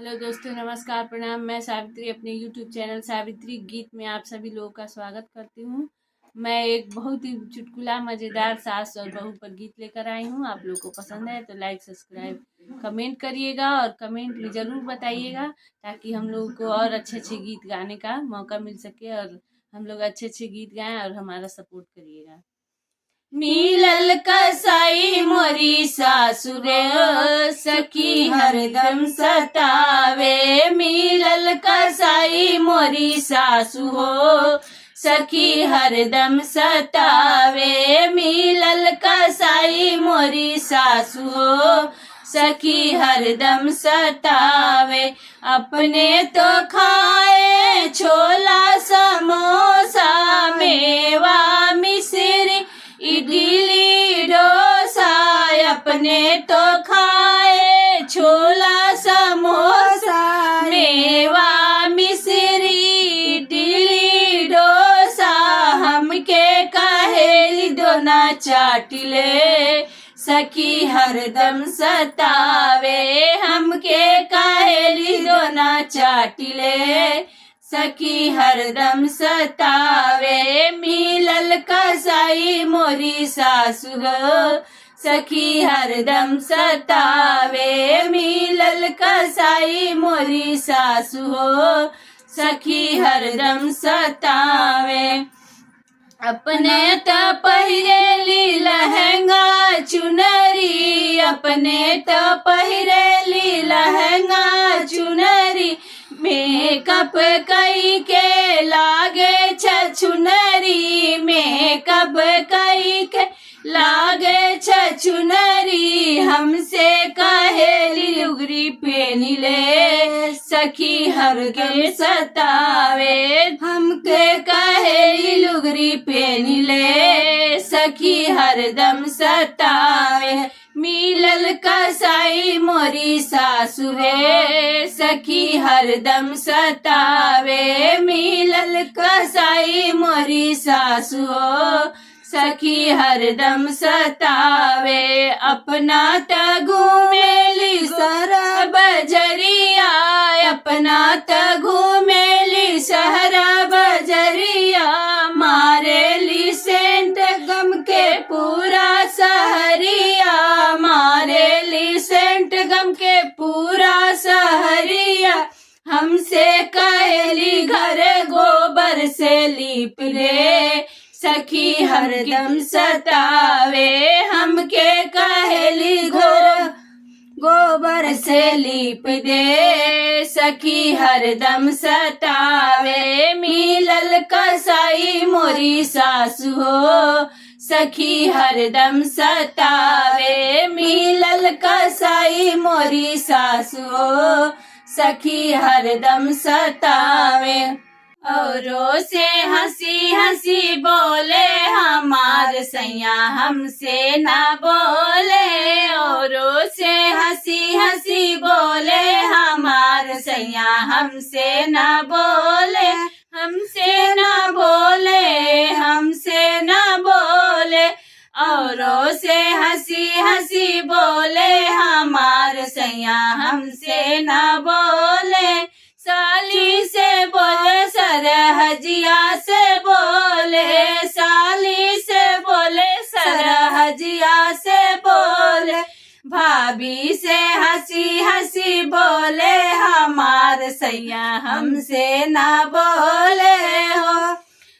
Hello दोस्तों, नमस्कार, प्रणाम। मैं सावित्री अपने यूट्यूब चैनल सावित्री गीत में आप सभी लोगों का स्वागत करती हूँ। मैं एक बहुत ही चुटकुला मज़ेदार सास और बहू पर गीत लेकर आई हूँ। आप लोगों को पसंद है तो लाइक, सब्सक्राइब, कमेंट करिएगा और कमेंट में ज़रूर बताइएगा ताकि हम लोगों को और अच्छे अच्छे गीत गाने का मौका मिल सके और हम लोग अच्छे अच्छे गीत गाएं और हमारा सपोर्ट करिएगा। मिलल कसाई मोरी सासुरे सखी हरदम सतावे। मिलल कसाई मोरी सासु हो सखी हरदम सतावे। मिलल कसाई मोरी सासु हो सखी हरदम सतावे। अपने तो खाए छोला समोसा मेवा मिश्री इडली डोसा। अपने तो खाए छोला समोसा मेवा मिश्री इडली डोसा। हमके कहेली दोना चाटिले सखी हरदम सतावे। हमके कहेली दोना चाटिले सखी हरदम सतावे। मिलल कसाई मोरी सासु हो सखी हरदम सतावे। मिलल कसाई मोरी सासु हो सखी हरदम सतावे। अपने त पहिरेली लहंगा चुनरी। अपने त पहिरेली लहंगा चुनरी। मेकअप कई के लागे छछुनरी। मेकअप कई के लागे छछुनरी। हमसे कहेली लुगरी पेनिले सखी हरदम सतावे। हमके कहेली लुगरी पेनिले सखी हरदम सतावे। मिलल कसाई मोरी सासु रे सखी हरदम सतावे। मिलल कसाई मोरी सासु हो सखी हरदम सतावे। अपना त घूमेली सहरा बजरिया। अपना त घूमेली सहरा बजरिया। मारेली सेंट गम के पूरा सहरिया। मारेली सेंट गम के पूरा सहरिया। हमसे कहेली घर गोबर से लीप ले सखी हरदम सतावे। हमके कहेली घर गोबर से लीप दे सखी हरदम सतावे। मिलल कसाई मोरी सासु हो सखी हरदम सतावे। मिलल कसाई मोरी सासु हो सखी हरदम सतावे। औरों से हंसी हंसी बोले हमार सैया हमसे ना बोले। औरों से हंसी हंसी बोले हमार सैया हमसे ना बोले। हमसे ना बोले हमसे ना बोले। औरों से हंसी हंसी बोले हमार सैया हमसे ना बोले। साली से बोले सरहजिया से बोले। साली से बोले सरहजिया से बोले। भाभी से हंसी हंसी बोले हमार सैया हमसे ना बोले हो।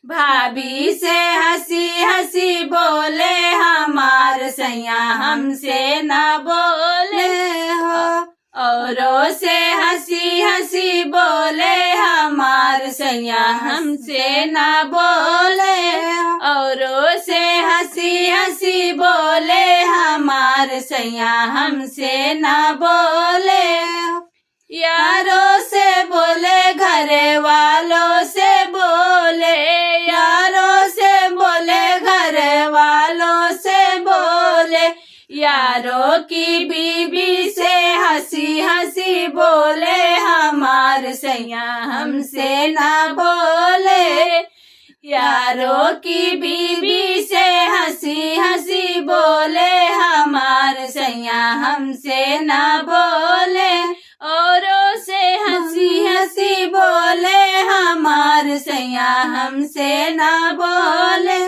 भाभी से हंसी हंसी बोले हमार सैया हमसे ना बोले हो। औरों से हंसी हंसी बोले हमार सैया हमसे ना बोले। औरों से हंसी हंसी बोले हमार सैया हमसे ना बोले। यारों से बोले घर वालों से बोले। यारों से बोले घर वालों से बोले। यारों की बीबी से हंसी हंसी बोले हमार सैया हमसे ना बोले। यारों की बीबी से हंसी हंसी बोले हमार सैया हमसे ना बोले। औरों से सैया हमसे ना बोले,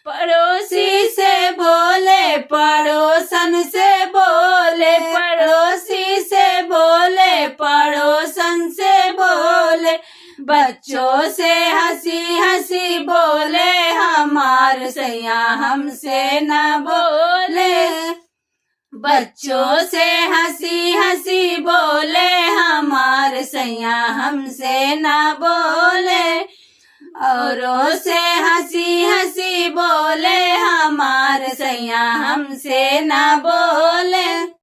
पड़ोसी से बोले पड़ोसन से बोले, पड़ोसी से बोले पड़ोसन से बोले, बच्चों से हंसी हंसी बोले हमार सैया हमसे ना बोले, बच्चों से हंसी हंसी बोले हमार सैया हमसे ना बोले, औरों से हंसी हंसी बोले हमार सैया हमसे ना बोले।